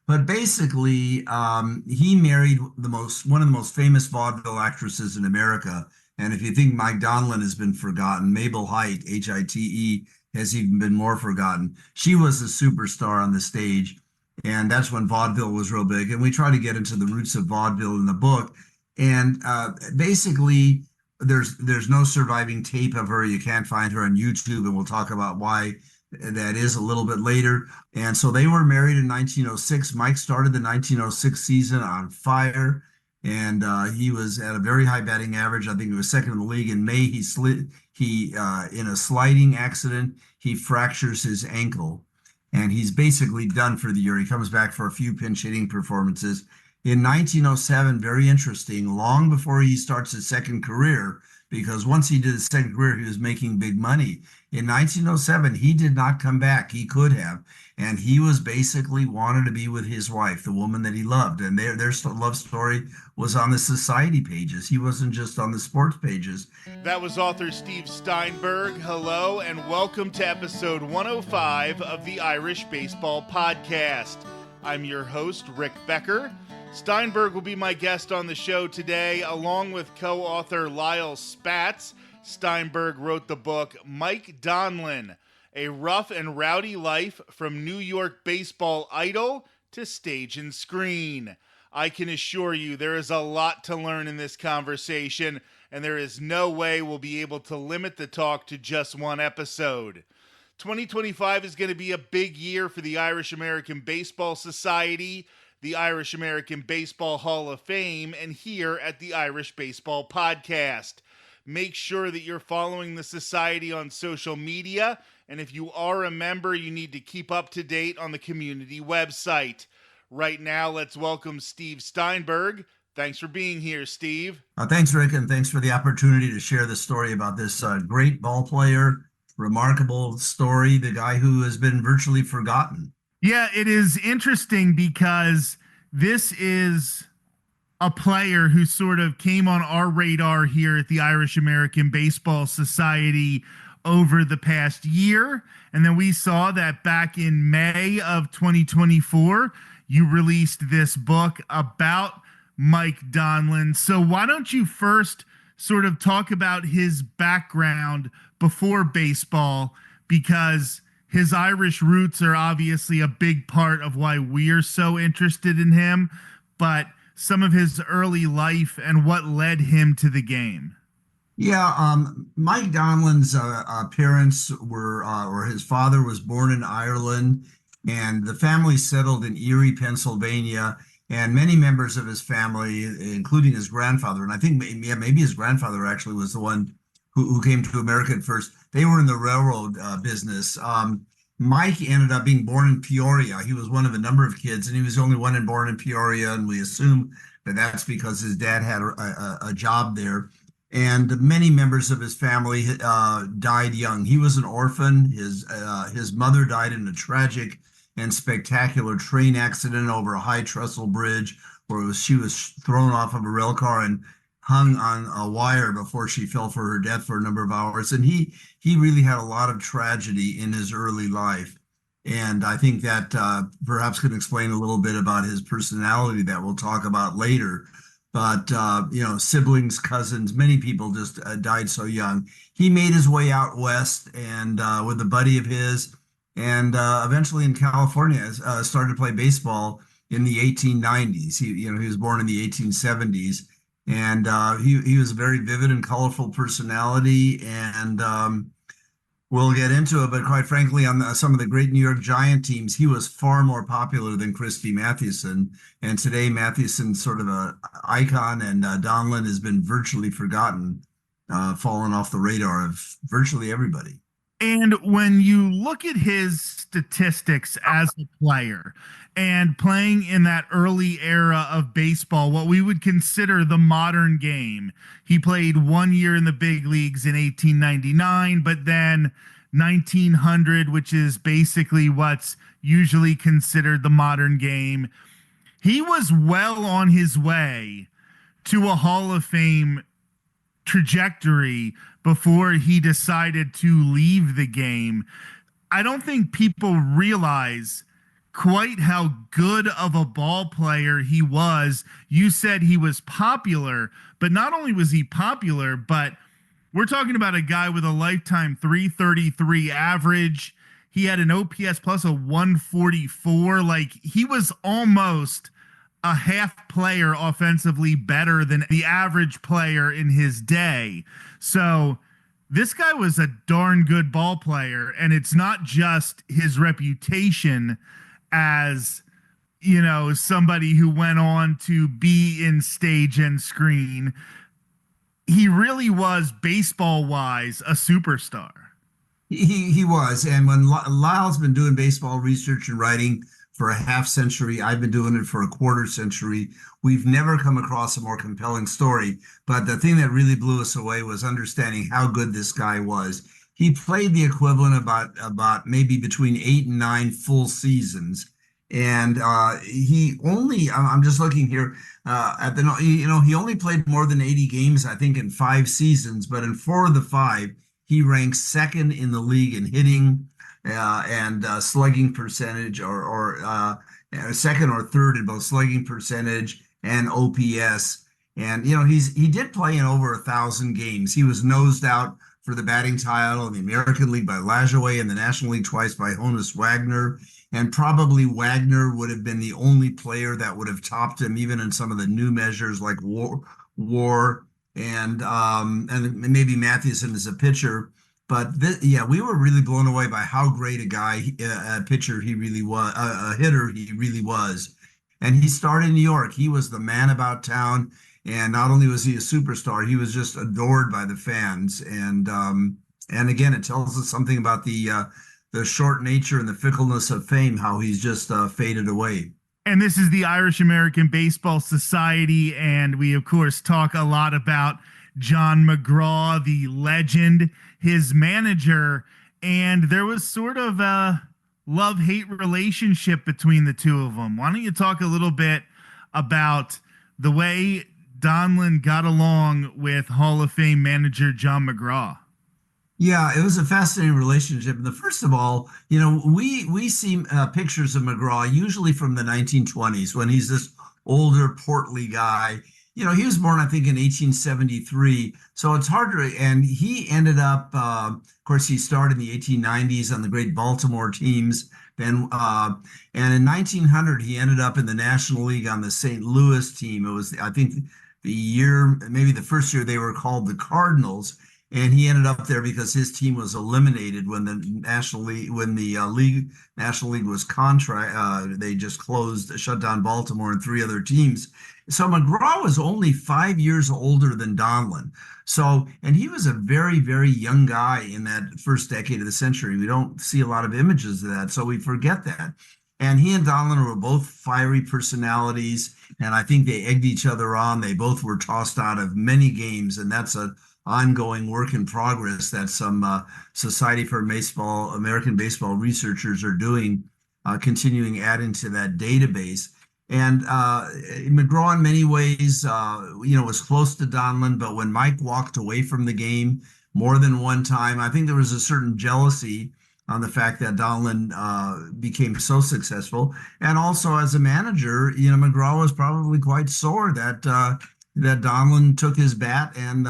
But basically, he married one of the most famous vaudeville actresses in America. And if you think Mike Donlin has been forgotten, Mabel Hite, Hite, has even been more forgotten. She was a superstar on the stage, and that's when vaudeville was real big. And we try to get into the roots of vaudeville in the book. And basically, there's no surviving tape of her. You can't find her on YouTube, and we'll talk about why that is a little bit later. And so they were married in 1906. Mike started the 1906 season on fire, and he was at a very high batting average. I think he was second in the league. In May, he in a sliding accident, he fractures his ankle, and he's basically done for the year. He comes back for a few pinch hitting performances. In 1907, very interesting, long before he starts his second career, because once he did his second career, he was making big money. In 1907, he did not come back. He could have. And he was basically wanted to be with his wife, the woman that he loved. And their love story was on the society pages. He wasn't just on the sports pages. That was author Steve Steinberg. Hello, and welcome to episode 105 of the Irish Baseball Podcast. I'm your host, Rick Becker. Steinberg will be my guest on the show today, along with co-author Lyle Spatz. Steinberg wrote the book Mike Donlin, A Rough and Rowdy Life from New York Baseball Idol to Stage and Screen. I can assure you there is a lot to learn in this conversation, and there is no way we'll be able to limit the talk to just one episode. 2025 is going to be a big year for the Irish American Baseball Society, the Irish American Baseball Hall of Fame, and here at the Irish Baseball Podcast. Make sure that you're following the society on social media, and if you are a member, you need to keep up to date on the community website. Right now, let's welcome Steve Steinberg. Thanks for being here, Steve. Thanks, Rick, and thanks for the opportunity to share the story about this great ball player, remarkable story, the guy who has been virtually forgotten. Yeah, it is interesting because this is a player who sort of came on our radar here at the Irish American Baseball Society over the past year. And then we saw that back in May of 2024, you released this book about Mike Donlin. So why don't you first sort of talk about his background before baseball, because his Irish roots are obviously a big part of why we're so interested in him, but some of his early life and what led him to the game. Yeah, Mike Donlin's parents or his father was born in Ireland, and the family settled in Erie, Pennsylvania, and many members of his family, including his grandfather, and I think maybe his grandfather actually was the one who came to America at first. They were in the railroad business. Mike ended up being born in Peoria. He was one of a number of kids, and he was the only one born in Peoria, and we assume that that's because his dad had a job there. And many members of his family died young. He was an orphan. His mother died in a tragic and spectacular train accident over a high trestle bridge, where she was thrown off of a rail car and hung on a wire before she fell for her death for a number of hours. And he really had a lot of tragedy in his early life. And I think that perhaps could explain a little bit about his personality that we'll talk about later. But, siblings, cousins, many people just died so young. He made his way out west and with a buddy of his, and eventually in California started to play baseball in the 1890s. He was born in the 1870s. And he was a very vivid and colorful personality, and we'll get into it. But quite frankly, on some of the great New York Giant teams, he was far more popular than Christy Mathewson. And today, Mathewson's sort of an icon, and Donlin has been virtually forgotten, fallen off the radar of virtually everybody. And when you look at his statistics as a player and playing in that early era of baseball, what we would consider the modern game, he played 1 year in the big leagues in 1899, but then 1900, which is basically what's usually considered the modern game. He was well on his way to a Hall of Fame trajectory before he decided to leave the game. I don't think people realize quite how good of a ball player he was. You said he was popular, but not only was he popular, but we're talking about a guy with a lifetime 333 average. He had an OPS plus a 144. Like, he was almost a half player offensively better than the average player in his day. So this guy was a darn good ball player, and it's not just his reputation as, you know, somebody who went on to be in stage and screen. He really was, baseball wise, a superstar. He was, and when Lyle's been doing baseball research and writing for a half century, I've been doing it for a quarter century. We've never come across a more compelling story. But the thing that really blew us away was understanding how good this guy was. He played the equivalent about maybe between 8 and 9 full seasons, and he only, I'm just looking here at the, he only played more than 80 games, I think, in 5 seasons, but in 4 of the 5, he ranks second in the league in hitting and slugging percentage, or second or third in both slugging percentage and OPS. And he did play in over 1,000 games. He was nosed out for the batting title in the American League by Lajoie, and the National League twice by Honus Wagner. And probably Wagner would have been the only player that would have topped him, even in some of the new measures like WAR and maybe Mathewson as a pitcher. But we were really blown away by how great a pitcher he really was, a hitter he really was. And he started in New York. He was the man about town. And not only was he a superstar, he was just adored by the fans. And again, it tells us something about the short nature and the fickleness of fame, how he's just faded away. And this is the Irish American Baseball Society, and we, of course, talk a lot about John McGraw, the legend, his manager, and there was sort of a love-hate relationship between the two of them. Why don't you talk a little bit about the way Donlin got along with Hall of Fame manager John McGraw? Yeah, it was a fascinating relationship. And first of all, we see pictures of McGraw usually from the 1920s when he's this older, portly guy. He was born, I think, in 1873. So it's hard to, and he ended up, of course, he started in the 1890s on the great Baltimore teams. Then, and in 1900, he ended up in the National League on the St. Louis team. It was, I think, maybe the first year they were called the Cardinals. And he ended up there because his team was eliminated when the National League was they just shut down Baltimore and 3 other teams. So McGraw was only 5 years older than Donlin. So, and he was a very, very young guy in that first decade of the century. We don't see a lot of images of that, so we forget that. And he and Donlin were both fiery personalities, and I think they egged each other on. They both were tossed out of many games, and that's a ongoing work in progress that some Society for American Baseball researchers are doing, continuing adding to that database. And McGraw, in many ways, was close to Donlin, but when Mike walked away from the game more than one time, I think there was a certain jealousy on the fact that Donlin became so successful. And also as a manager, McGraw was probably quite sore that Donlin took his bat and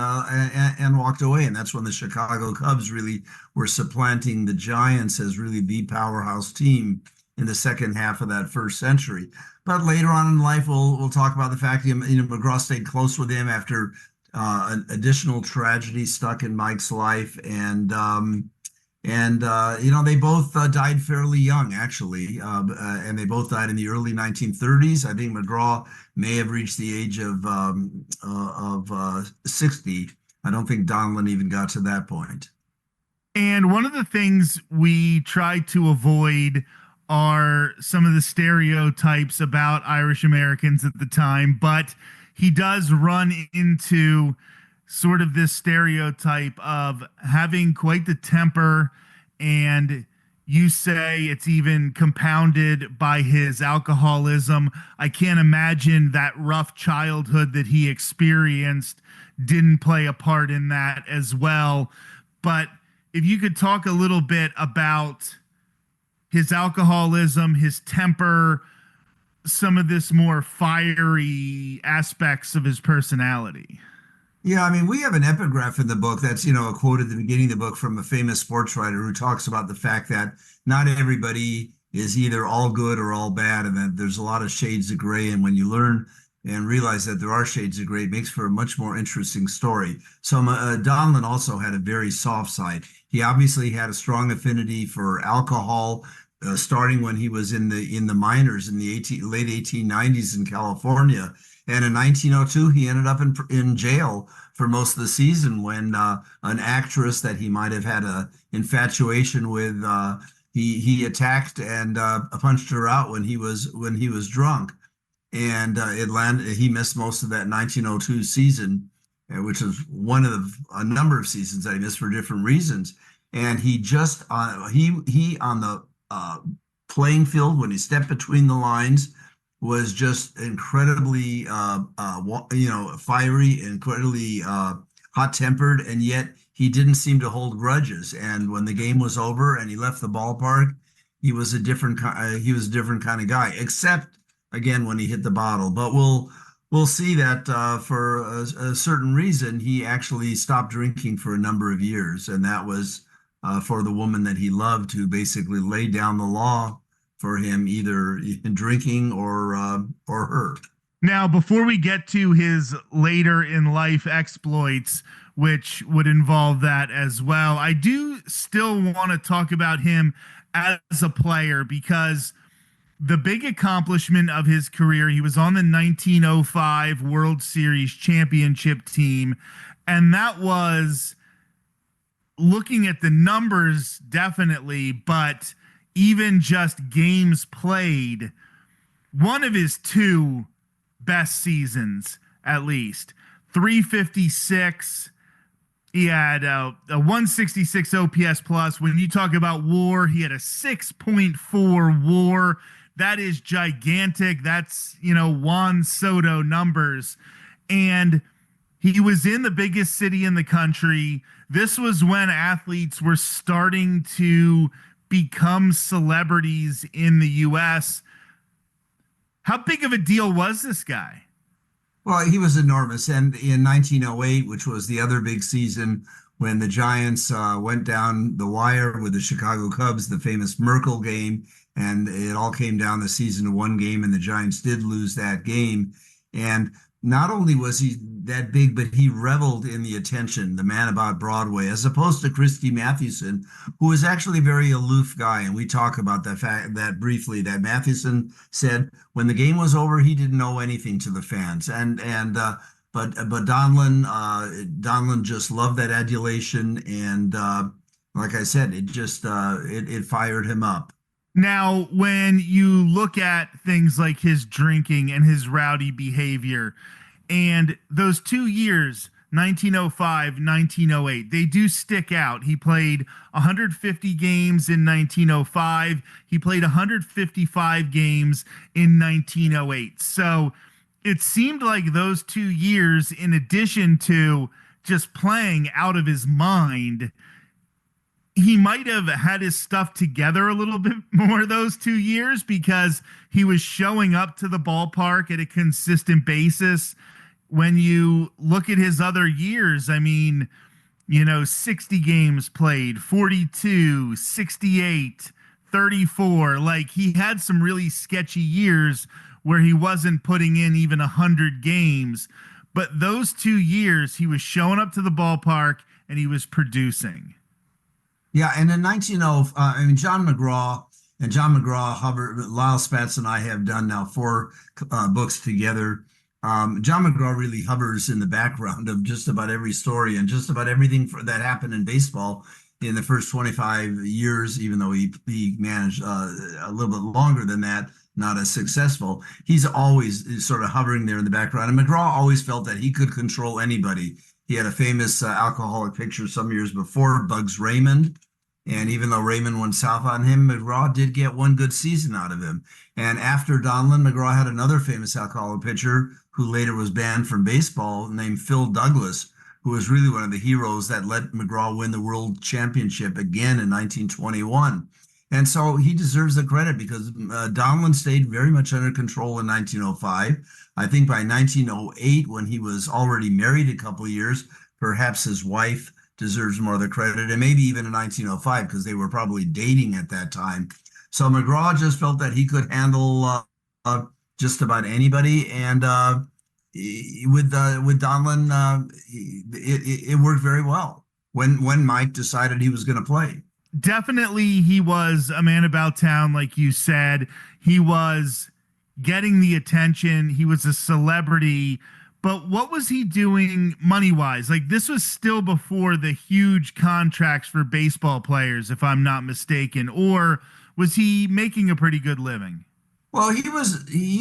walked away. And that's when the Chicago Cubs really were supplanting the Giants as really the powerhouse team in the second half of that first century. But later on in life, we'll talk about the fact that McGraw stayed close with him after an additional tragedy stuck in Mike's life. And they both died fairly young, actually, and they both died in the early 1930s. I think McGraw may have reached the age of 60. I don't think Donlin even got to that point. And one of the things we try to avoid are some of the stereotypes about Irish Americans at the time, but he does run into sort of this stereotype of having quite the temper, and you say it's even compounded by his alcoholism. I can't imagine that rough childhood that he experienced didn't play a part in that as well. But if you could talk a little bit about his alcoholism, his temper, some of this more fiery aspects of his personality. Yeah, I mean, we have an epigraph in the book that's, a quote at the beginning of the book from a famous sports writer who talks about the fact that not everybody is either all good or all bad, and that there's a lot of shades of gray. And when you learn and realize that there are shades of gray, it makes for a much more interesting story. So Donlin also had a very soft side. He obviously had a strong affinity for alcohol, starting when he was in the minors in the late 1890s in California. And in 1902, he ended up in jail for most of the season when an actress that he might have had a infatuation with, he attacked and punched her out when he was drunk, and he missed most of that 1902 season, which was one of a number of seasons that he missed for different reasons. And he just he on the playing field when he stepped between the lines was just incredibly fiery, incredibly hot-tempered, and yet he didn't seem to hold grudges. And when the game was over and he left the ballpark, he was a different kind of guy, except again when he hit the bottle. But we'll see that for a certain reason he actually stopped drinking for a number of years, and that was for the woman that he loved, who basically laid down the law for him, either in drinking or her. Now, before we get to his later in life exploits, which would involve that as well, I do still want to talk about him as a player, because the big accomplishment of his career, he was on the 1905 World Series championship team, and that was, looking at the numbers, definitely, but even just games played, one of his two best seasons, at least. 356. He had a 166 OPS plus. When you talk about WAR, he had a 6.4 WAR. That is gigantic. That's, Juan Soto numbers. And he was in the biggest city in the country. This was when athletes were starting to become celebrities in the U.S. How big of a deal was this guy? Well, he was enormous. And in 1908, which was the other big season when the Giants went down the wire with the Chicago Cubs, the famous Merkle game, and it all came down the season to one game, and the Giants did lose that game. And not only was he that big, but he reveled in the attention, the man about Broadway, as opposed to Christy Mathewson, who was actually a very aloof guy. And we talk about the fact that briefly, that Mathewson said when the game was over, he didn't know anything to the fans. But Donlin just loved that adulation, and like I said, it just it fired him up. Now, when you look at things like his drinking and his rowdy behavior, and those 2 years, 1905, 1908, they do stick out. He played 150 games in 1905. He played 155 games in 1908. So it seemed like those 2 years, in addition to just playing out of his mind, he might have had his stuff together a little bit more those 2 years, because he was showing up to the ballpark at a consistent basis. When you look at his other years, I mean, 60 games played, 42, 68, 34. Like, he had some really sketchy years where he wasn't putting in even 100 games. But those 2 years, he was showing up to the ballpark and he was producing. Yeah, and in 1905, John McGraw, Hubbard, Lyle Spatz, and I have done now 4 books together. John McGraw really hovers in the background of just about every story and just about everything that happened in baseball in the first 25 years, even though he managed a little bit longer than that, not as successful. He's always sort of hovering there in the background. And McGraw always felt that he could control anybody. He had a famous alcoholic picture some years before, Bugs Raymond. And even though Raymond went south on him, McGraw did get one good season out of him. And after Donlin, McGraw had another famous alcoholic pitcher who later was banned from baseball, named Phil Douglas, who was really one of the heroes that let McGraw win the world championship again in 1921. And so he deserves the credit because Donlin stayed very much under control in 1905. I think by 1908, when he was already married a couple of years, perhaps his wife deserves more of the credit, and maybe even in 1905 because they were probably dating at that time. So McGraw just felt that he could handle just about anybody, and with Donlin, it worked very well when Mike decided he was going to play. Definitely, he was a man about town, like you said. He was getting the attention. He was a celebrity. But what was he doing money-wise? Like, this was still before the huge contracts for baseball players, if I'm not mistaken. Or was he making a pretty good living? Well, he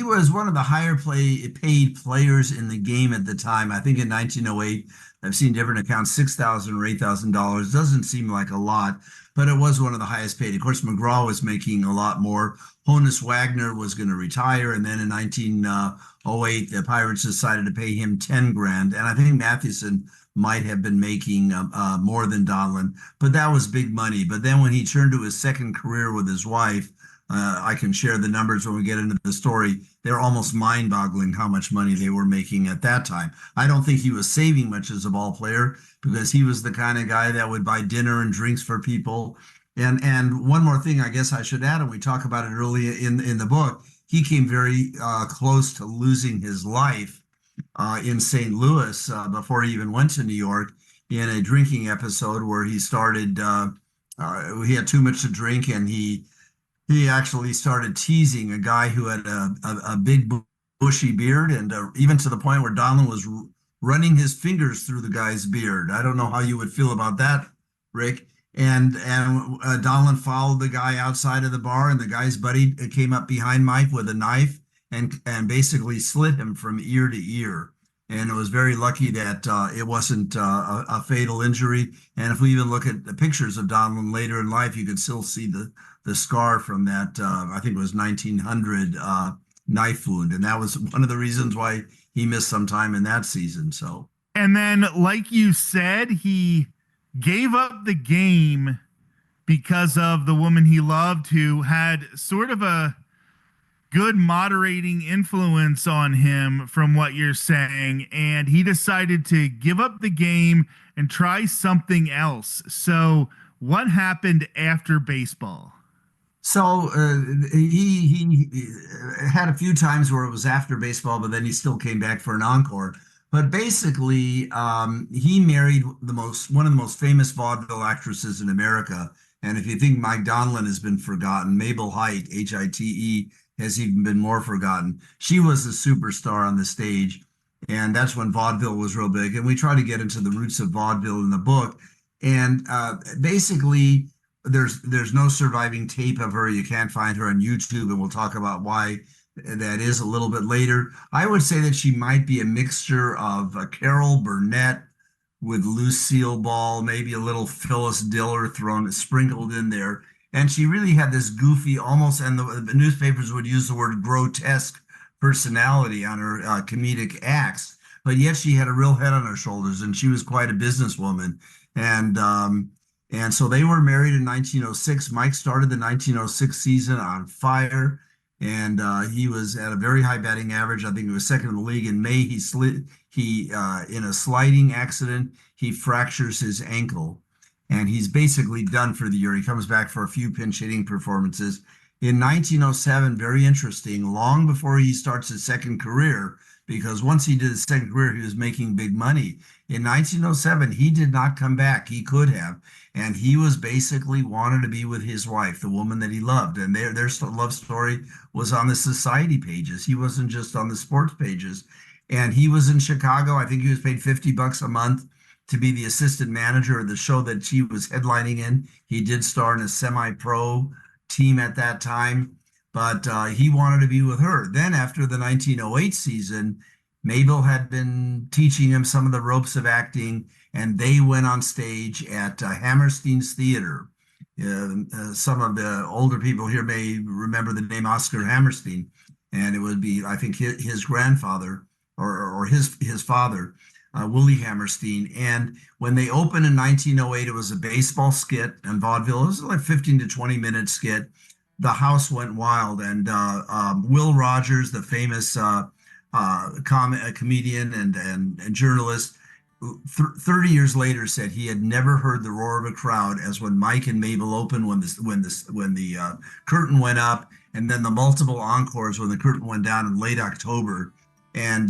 was one of the higher paid players in the game at the time. I think in 1908, I've seen different accounts, $6,000 or $8,000. Doesn't seem like a lot, but it was one of the highest paid. Of course, McGraw was making a lot more. Honus Wagner was going to retire, and then in 1908, the Pirates decided to pay him 10 grand, and I think Mathewson might have been making more than Donlin, but that was big money. But then when he turned to his second career with his wife, I can share the numbers when we get into the story. They're almost mind-boggling how much money they were making at that time. I don't think he was saving much as a ball player because he was the kind of guy that would buy dinner and drinks for people. And one more thing I guess I should add, and we talk about it early in the book, he came very close to losing his life in St. Louis before he even went to New York in a drinking episode where he started, he had too much to drink, and he actually started teasing a guy who had a big bushy beard, and even to the point where Donlin was running his fingers through the guy's beard. I don't know how you would feel about that, Rick. And Donlin followed the guy outside of the bar, and the guy's buddy came up behind Mike with a knife and basically slit him from ear to ear. And it was very lucky that it wasn't a fatal injury. And if we even look at the pictures of Donlin later in life, you can still see the scar from that, I think it was 1900 knife wound. And that was one of the reasons why he missed some time in that season. So, and then, like you said, he gave up the game because of the woman he loved, who had sort of a good moderating influence on him, from what you're saying, and he decided to give up the game and try something else. So what happened after baseball? So he had a few times where it was after baseball, but then he still came back for an encore. But basically, he married one of the most famous vaudeville actresses in America. And if you think Mike Donlin has been forgotten, Mabel Hite, Hite, has even been more forgotten. She was a superstar on the stage, and that's when vaudeville was real big. And we try to get into the roots of vaudeville in the book. And basically, there's no surviving tape of her. You can't find her on YouTube, and we'll talk about why that is a little bit later. I would say that she might be a mixture of Carol Burnett with Lucille Ball, maybe a little Phyllis Diller sprinkled in there. And she really had this goofy, almost, and the newspapers would use the word grotesque personality on her comedic acts. But yet she had a real head on her shoulders, and she was quite a businesswoman. And so they were married in 1906. Mike started the 1906 season on fire, and he was at a very high batting average. I think he was second in the league. In May, he in a sliding accident, he fractures his ankle, and he's basically done for the year. He comes back for a few pinch hitting performances. In 1907, very interesting, long before he starts his second career, because once he did his second career, he was making big money. In 1907, he did not come back. He could have. And he was basically wanted to be with his wife, the woman that he loved. And their love story was on the society pages. He wasn't just on the sports pages. And he was in Chicago. I think he was paid $50 a month to be the assistant manager of the show that she was headlining in. He did star in a semi-pro team at that time, but he wanted to be with her. Then after the 1908 season, Mabel had been teaching him some of the ropes of acting, and they went on stage at Hammerstein's Theater. Some of the older people here may remember the name Oscar Hammerstein, and it would be, I think, his grandfather or his father. Willie Hammerstein. And when they opened in 1908, it was a baseball skit and vaudeville. It was like 15 to 20-minute skit. The house went wild, and Will Rogers, the famous comedian and journalist, 30 years later said he had never heard the roar of a crowd as when Mike and Mabel opened when the curtain went up, and then the multiple encores when the curtain went down in late October. And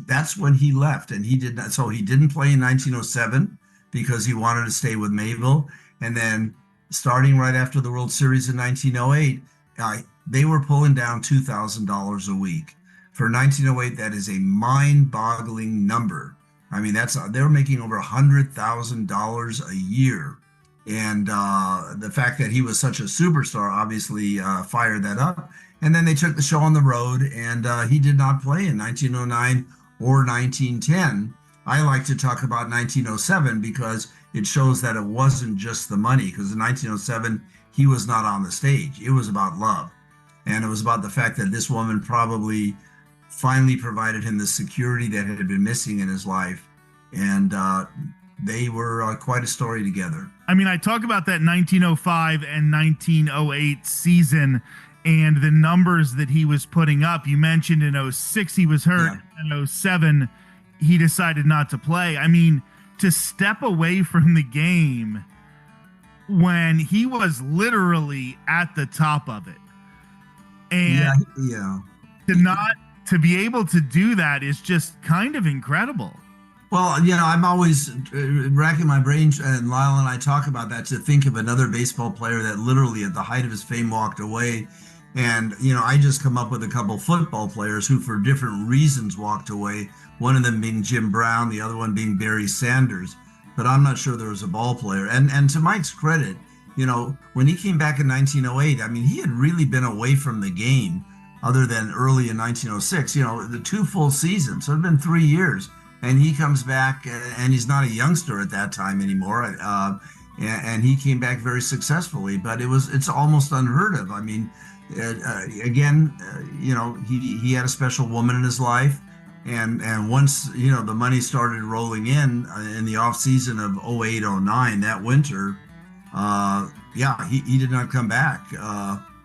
that's when he left, and he did not. So he didn't play in 1907 because he wanted to stay with Mabel. And then starting right after the World Series in 1908, they were pulling down $2,000 a week. For 1908, that is a mind-boggling number. I mean, they were making over $100,000 a year. And the fact that he was such a superstar obviously fired that up. And then they took the show on the road, and he did not play in 1909 or 1910. I like to talk about 1907 because it shows that it wasn't just the money, because in 1907, he was not on the stage. It was about love. And it was about the fact that this woman probably finally provided him the security that had been missing in his life. And they were quite a story together. I mean, I talk about that 1905 and 1908 season and the numbers that he was putting up. You mentioned in 06 he was hurt. Yeah. In 07 he decided not to play. I mean, to step away from the game when he was literally at the top of it, and to be able to do that is just kind of incredible. Well, I'm always racking my brain, and Lyle and I talk about that, to think of another baseball player that literally at the height of his fame walked away. And, I just come up with a couple football players who for different reasons walked away, one of them being Jim Brown, the other one being Barry Sanders. But I'm not sure there was a ball player. And to Mike's credit, when he came back in 1908, I mean, he had really been away from the game other than early in 1906, the 2 full seasons. So it had been 3 years. And he comes back, and he's not a youngster at that time anymore. And he came back very successfully, but it's almost unheard of. I mean, again, he had a special woman in his life. And once, the money started rolling in the off season of 08, 09, that winter, he did not come back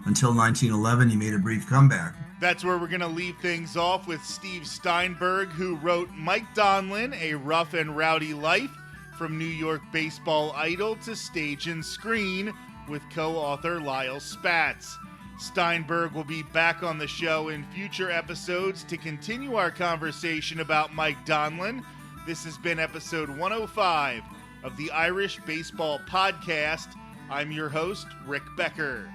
until 1911. He made a brief comeback. That's where we're going to leave things off with Steve Steinberg, who wrote Mike Donlin, A Rough and Rowdy Life, from New York baseball idol to stage and screen, with co-author Lyle Spatz. Steinberg will be back on the show in future episodes to continue our conversation about Mike Donlin. This has been episode 105 of the Irish Baseball Podcast. I'm your host, Rick Becker.